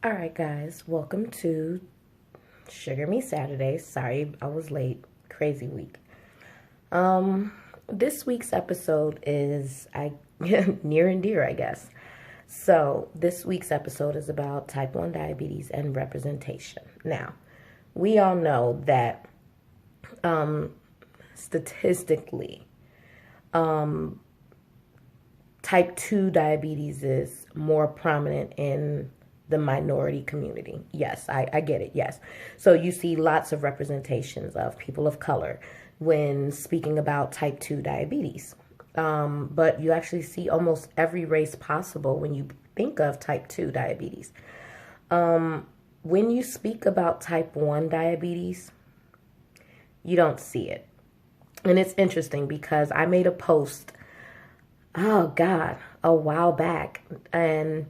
All right, guys, welcome to Sugar Me Saturdays. Sorry, I was late. Crazy week. This week's episode is near and dear, I guess. So, this week's episode is about type 1 diabetes and representation. Now, we all know that statistically, type 2 diabetes is more prominent in the minority community. Yes, I get it. Yes. So you see lots of representations of people of color when speaking about type 2 diabetes. But you actually see almost every race possible when you think of type 2 diabetes. When you speak about type 1 diabetes, you don't see it. And it's interesting because I made a post, oh God, a while back, and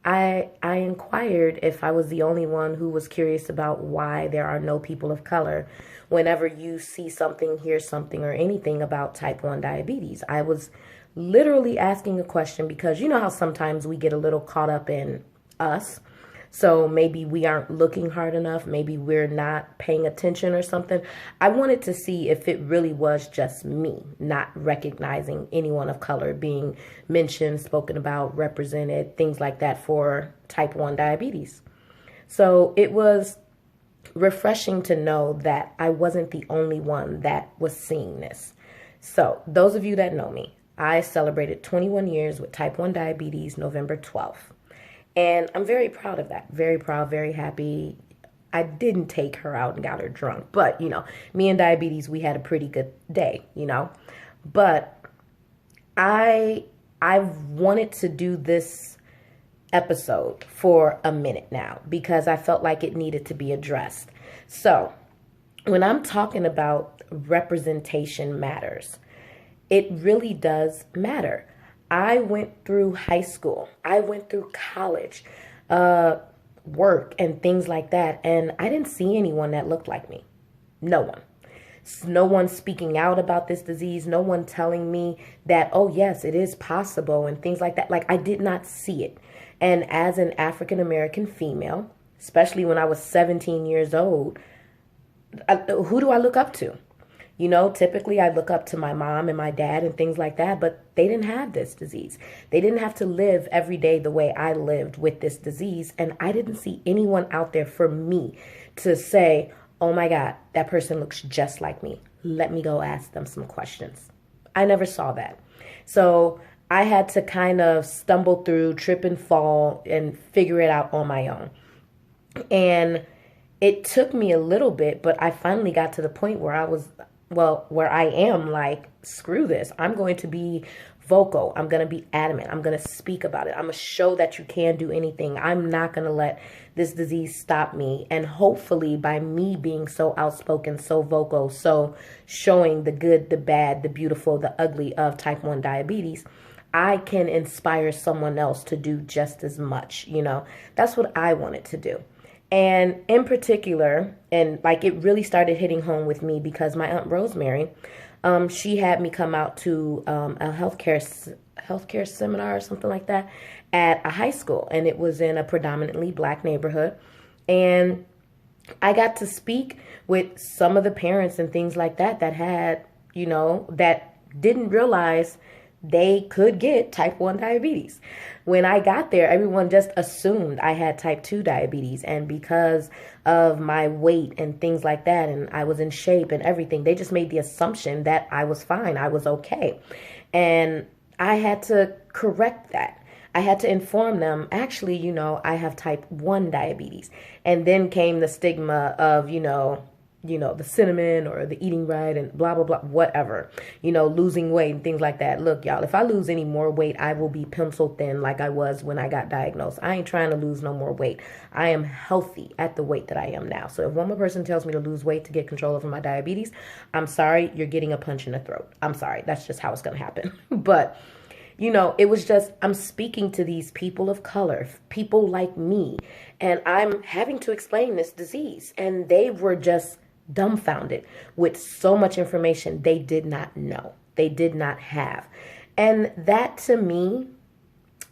I inquired if I was the only one who was curious about why there are no people of color whenever you see something, hear something, or anything about type 1 diabetes. I was literally asking a question because you know how sometimes we get a little caught up in us. So maybe we aren't looking hard enough. Maybe we're not paying attention or something. I wanted to see if it really was just me not recognizing anyone of color being mentioned, spoken about, represented, things like that for type 1 diabetes. So it was refreshing to know that I wasn't the only one that was seeing this. So those of you that know me, I celebrated 21 years with type 1 diabetes November 12th. And I'm very proud of that. Very proud, very happy. I didn't take her out and got her drunk. But, me and diabetes, we had a pretty good day. But I've wanted to do this episode for a minute now because I felt like it needed to be addressed. So when I'm talking about representation matters, it really does matter. I went through high school. I went through college, work, and things like that. And I didn't see anyone that looked like me. No one. No one speaking out about this disease. No one telling me that, oh, yes, it is possible and things like that. Like, I did not see it. And as an African American female, especially when I was 17 years old, who do I look up to? Typically I look up to my mom and my dad and things like that, but they didn't have this disease. They didn't have to live every day the way I lived with this disease. And I didn't see anyone out there for me to say, oh my God, that person looks just like me. Let me go ask them some questions. I never saw that. So I had to kind of stumble through, trip and fall, and figure it out on my own. And it took me a little bit, but I finally got to the point where where I am like, screw this. I'm going to be vocal. I'm going to be adamant. I'm going to speak about it. I'm going to show that you can do anything. I'm not going to let this disease stop me. And hopefully by me being so outspoken, so vocal, so showing the good, the bad, the beautiful, the ugly of type 1 diabetes, I can inspire someone else to do just as much. That's what I wanted to do. And in particular, and like it really started hitting home with me because my Aunt Rosemary, she had me come out to a healthcare seminar or something like that at a high school. And it was in a predominantly Black neighborhood. And I got to speak with some of the parents and things like that that had, that didn't realize they could get type 1 diabetes. When I got there, everyone just assumed I had type 2 diabetes. And because of my weight and things like that, and I was in shape and everything, they just made the assumption that I was fine. I was okay. And I had to correct that. I had to inform them, actually, I have type 1 diabetes. And then came the stigma of, the cinnamon or the eating right and blah, blah, blah, whatever, losing weight and things like that. Look, y'all, if I lose any more weight, I will be pencil thin like I was when I got diagnosed. I ain't trying to lose no more weight. I am healthy at the weight that I am now. So if one more person tells me to lose weight to get control over my diabetes, I'm sorry, you're getting a punch in the throat. I'm sorry. That's just how it's going to happen. But it was just, I'm speaking to these people of color, people like me, and I'm having to explain this disease. And they were just dumbfounded with so much information they did not know, they did not have. And that to me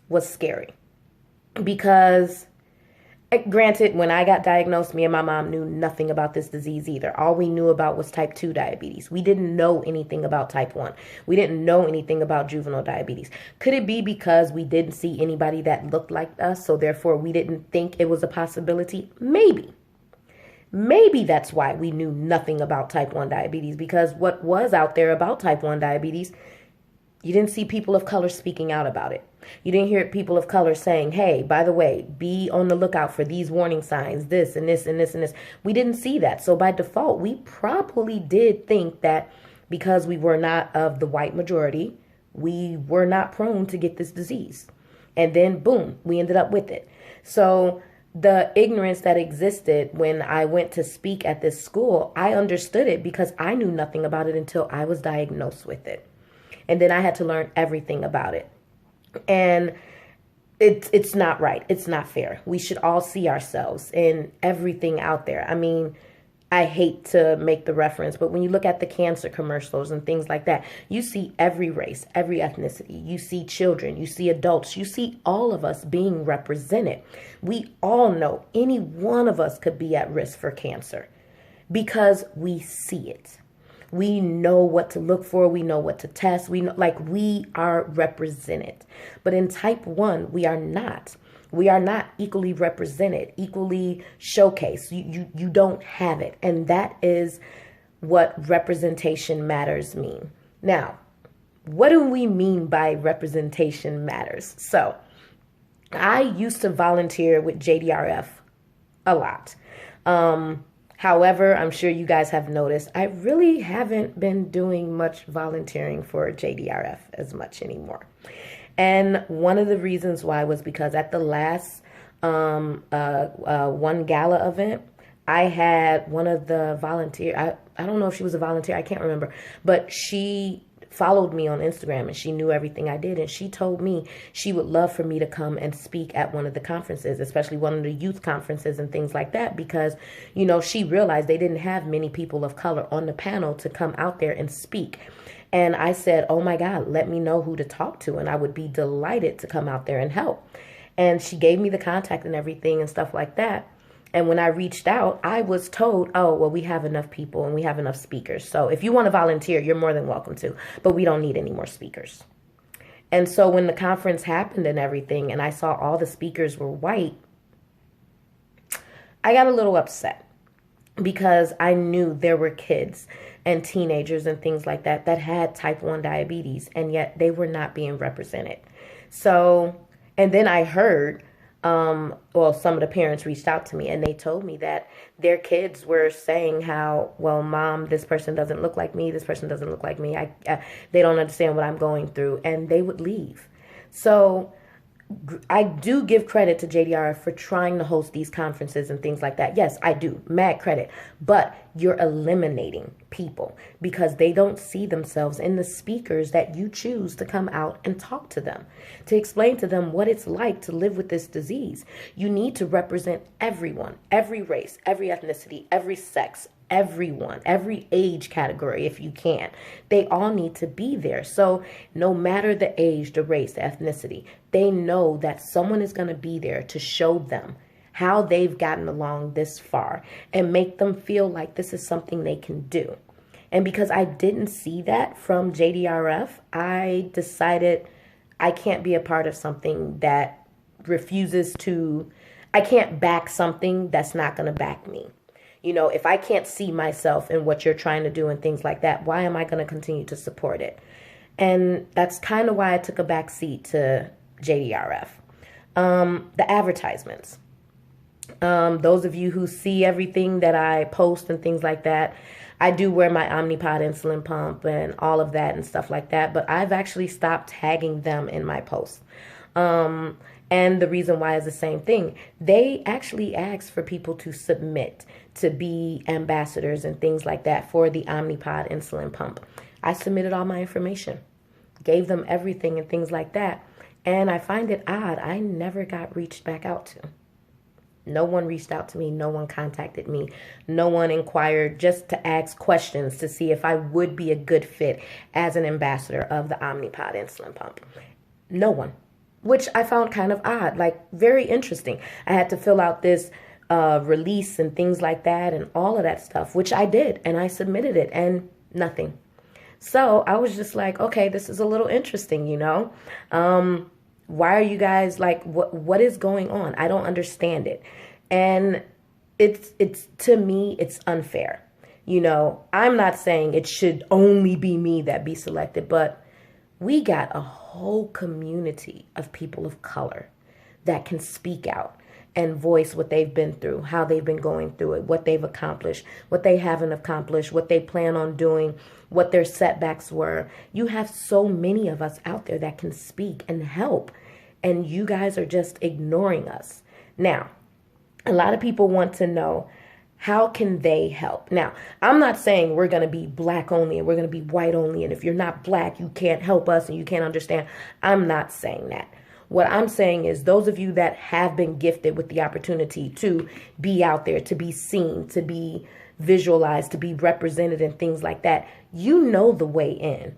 was scary because Granted, when I got diagnosed, me and my mom knew nothing about this disease either. All we knew about was type 2 diabetes. We didn't know anything about type 1. We didn't know anything about juvenile diabetes. Could it be because we didn't see anybody that looked like us, so therefore we didn't think it was a possibility? Maybe. Maybe that's why we knew nothing about type 1 diabetes, because what was out there about type 1 diabetes, you didn't see people of color speaking out about it. You didn't hear people of color saying, hey, by the way, be on the lookout for these warning signs, this and this and this and this. We didn't see that. So by default, we probably did think that because we were not of the white majority, we were not prone to get this disease. And then, boom, we ended up with it. So the ignorance that existed when I went to speak at this school, I understood it because I knew nothing about it until I was diagnosed with it. And then I had to learn everything about it. And it's not right. It's not fair. We should all see ourselves in everything out there. I mean, I hate to make the reference, but when you look at the cancer commercials and things like that, you see every race, every ethnicity. You see children, you see adults, you see all of us being represented. We all know any one of us could be at risk for cancer because we see it. We know what to look for. We know what to test. We know, like, we are represented. But in type 1, we are not. We are not equally represented, equally showcased. You don't have it. And that is what representation matters mean. Now, what do we mean by representation matters? So I used to volunteer with JDRF a lot. However, I'm sure you guys have noticed, I really haven't been doing much volunteering for JDRF as much anymore. And one of the reasons why was because at the last one gala event, I had one of the volunteer, I don't know if she was a volunteer, I can't remember, but she followed me on Instagram and she knew everything I did. And she told me she would love for me to come and speak at one of the conferences, especially one of the youth conferences and things like that, because, you know, she realized they didn't have many people of color on the panel to come out there and speak. And I said, oh my God, let me know who to talk to. And I would be delighted to come out there and help. And she gave me the contact and everything and stuff like that. And when I reached out, I was told, oh, well, we have enough people and we have enough speakers. So if you want to volunteer, you're more than welcome to, but we don't need any more speakers. And so when the conference happened and everything, and I saw all the speakers were white, I got a little upset because I knew there were kids and teenagers and things like that that had type 1 diabetes, and yet they were not being represented. So, and then I heard, well, some of the parents reached out to me and they told me that their kids were saying how, well, Mom, this person doesn't look like me. This person doesn't look like me. They don't understand what I'm going through. And they would leave. So I do give credit to JDR for trying to host these conferences and things like that. Yes, I do. Mad credit. But you're eliminating people because they don't see themselves in the speakers that you choose to come out and talk to them, to explain to them what it's like to live with this disease. You need to represent everyone, every race, every ethnicity, every sex, everyone, every age category if you can. They all need to be there. So no matter the age, the race, the ethnicity, they know that someone is going to be there to show them how they've gotten along this far and make them feel like this is something they can do. And because I didn't see that from JDRF, I decided I can't be a part of something that refuses to, I can't back something that's not going to back me. You know, if I can't see myself in what you're trying to do and things like that, why am I going to continue to support it? And that's kind of why I took a back seat to JDRF. The advertisements. Those of you who see everything that I post and things like that, I do wear my Omnipod insulin pump and all of that and stuff like that, but I've actually stopped tagging them in my posts. And the reason why is the same thing. They actually ask for people to submit to be ambassadors and things like that for the Omnipod insulin pump. I submitted all my information, gave them everything and things like that. And I find it odd. I never got reached back out to. No one reached out to me. No one contacted me. No one inquired just to ask questions to see if I would be a good fit as an ambassador of the Omnipod insulin pump. No one. which I found kind of odd, like very interesting. I had to fill out this release and things like that and all of that stuff, which I did, and I submitted it and nothing. So I was just like, okay, this is a little interesting, you know? Why are you guys like, what is going on? I don't understand it. And it's to me, it's unfair. You know, I'm not saying it should only be me that be selected, but we got a whole community of people of color that can speak out and voice what they've been through, how they've been going through it, what they've accomplished, what they haven't accomplished, what they plan on doing, what their setbacks were. You have so many of us out there that can speak and help, and you guys are just ignoring us. Now, a lot of people want to know, how can they help? Now, I'm not saying we're going to be black only and we're going to be white only, and if you're not black, you can't help us and you can't understand. I'm not saying that. What I'm saying is those of you that have been gifted with the opportunity to be out there, to be seen, to be visualized, to be represented and things like that, you know the way in.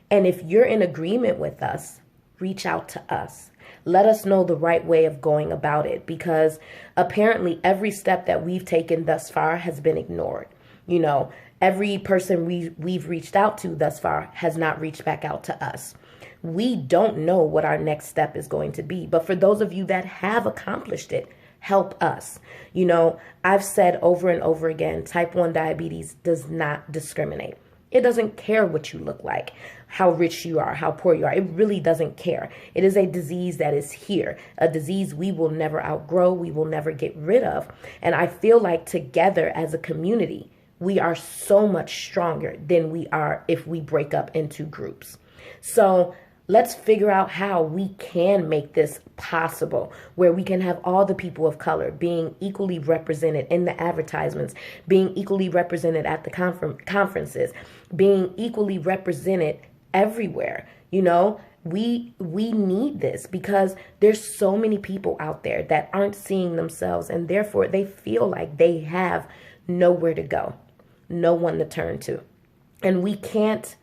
And if you're in agreement with us, reach out to us. Let us know the right way of going about it, because apparently every step that we've taken thus far has been ignored. You know, every person we've reached out to thus far has not reached back out to us. We don't know what our next step is going to be. But for those of you that have accomplished it, help us. You know, I've said over and over again, type 1 diabetes does not discriminate. It doesn't care what you look like, how rich you are, how poor you are. It really doesn't care. It is a disease that is here, a disease we will never outgrow, we will never get rid of. And I feel like together as a community, we are so much stronger than we are if we break up into groups. So let's figure out how we can make this possible, where we can have all the people of color being equally represented in the advertisements, being equally represented at the conferences, being equally represented everywhere. You know, we need this because there's so many people out there that aren't seeing themselves, and therefore they feel like they have nowhere to go, no one to turn to. And we can't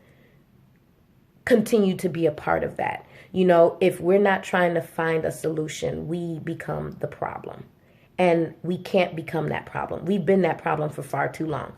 continue to be a part of that. You know, if we're not trying to find a solution, we become the problem. And we can't become that problem. We've been that problem for far too long.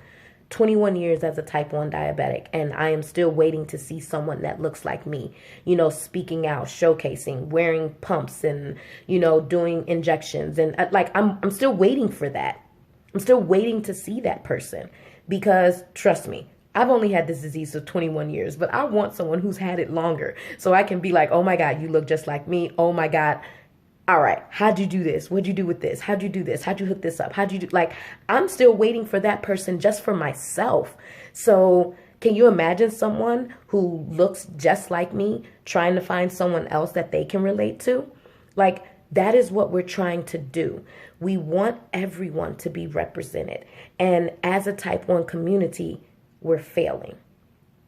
21 years as a type 1 diabetic, and I am still waiting to see someone that looks like me, you know, speaking out, showcasing, wearing pumps and, you know, doing injections. And like, I'm still waiting for that. I'm still waiting to see that person, because trust me, I've only had this disease for 21 years, but I want someone who's had it longer so I can be like, oh my God, you look just like me. Oh my God. All right. How'd you do this? What'd you do with this? How'd you do this? How'd you hook this up? How'd you do? Like, I'm still waiting for that person just for myself. So can you imagine someone who looks just like me trying to find someone else that they can relate to? Like, that is what we're trying to do. We want everyone to be represented. And as a type 1 community, we're failing.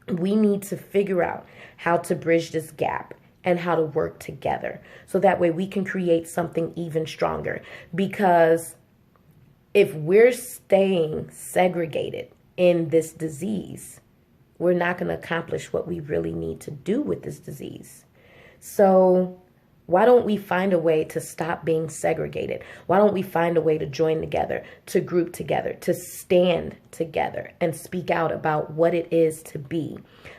We need to figure out how to bridge this gap and how to work together so that way we can create something even stronger. Because if we're staying segregated in this disease, we're not going to accomplish what we really need to do with this disease. So why don't we find a way to stop being segregated? Why don't we find a way to join together, to group together, to stand together and speak out about what it is to be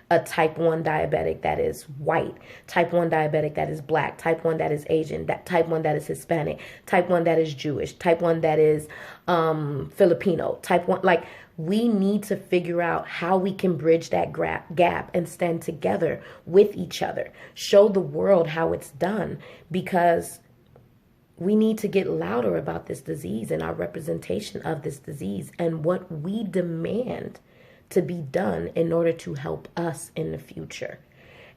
a type 1 diabetic that is white, type 1 diabetic that is black, type 1 that is Asian, that type 1 that is Hispanic, type 1 that is Jewish, type 1 that is Filipino, type 1, like, we need to figure out how we can bridge that gap and stand together with each other. Show the world how it's done, because we need to get louder about this disease and our representation of this disease and what we demand to be done in order to help us in the future.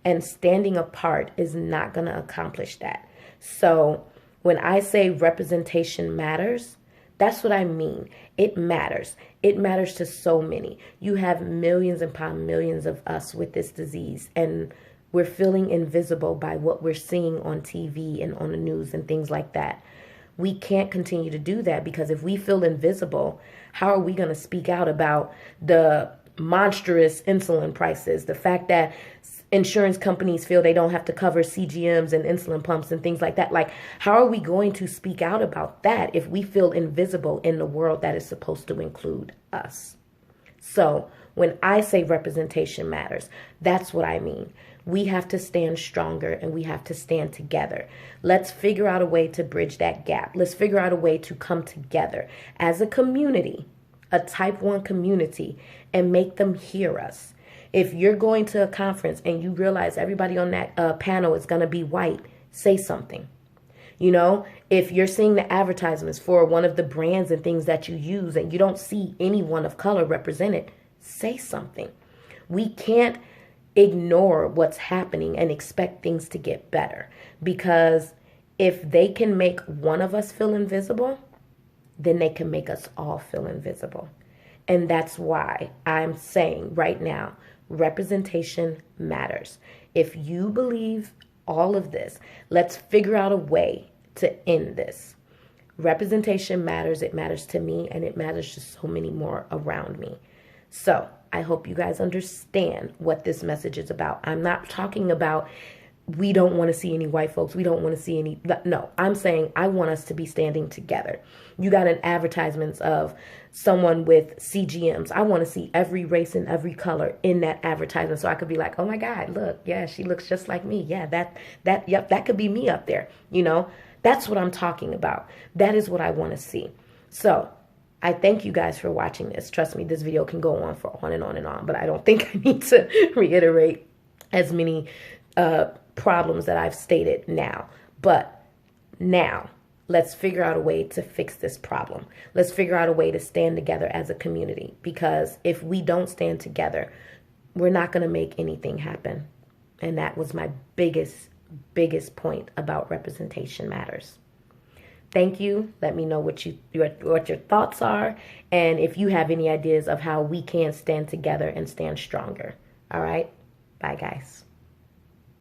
And standing apart is not going to accomplish that. So when I say representation matters, that's what I mean. It matters. It matters to so many. You have millions upon millions of us with this disease, and we're feeling invisible by what we're seeing on TV and on the news and things like that. We can't continue to do that, because if we feel invisible, how are we going to speak out about the monstrous insulin prices, the fact that insurance companies feel they don't have to cover CGMs and insulin pumps and things like that. Like, how are we going to speak out about that if we feel invisible in the world that is supposed to include us? So when I say representation matters, that's what I mean. We have to stand stronger and we have to stand together. Let's figure out a way to bridge that gap. Let's figure out a way to come together as a community, a type 1 community, and make them hear us. If you're going to a conference and you realize everybody on that panel is going to be white, say something. You know, if you're seeing the advertisements for one of the brands and things that you use and you don't see anyone of color represented, say something. We can't ignore what's happening and expect things to get better, because if they can make one of us feel invisible, then they can make us all feel invisible. And that's why I'm saying right now, representation matters. If you believe all of this, let's figure out a way to end this. Representation matters. It matters to me, and it matters to so many more around me. So I hope you guys understand what this message is about. I'm not talking about we don't want to see any white folks. We don't want to see any. No, I'm saying I want us to be standing together. You got an advertisement of someone with CGMs. I want to see every race and every color in that advertisement, so I could be like, oh my God, look, yeah, she looks just like me. Yeah, yep, that could be me up there. You know, that's what I'm talking about. That is what I want to see. So I thank you guys for watching this. Trust me, this video can go on for on and on and on, but I don't think I need to reiterate as many problems that I've stated now. But now, let's figure out a way to fix this problem. Let's figure out a way to stand together as a community, because if we don't stand together, we're not going to make anything happen. And that was my biggest point about representation matters. Thank you. Let me know what your thoughts are, and if you have any ideas of how we can stand together and stand stronger. All right. Bye, guys.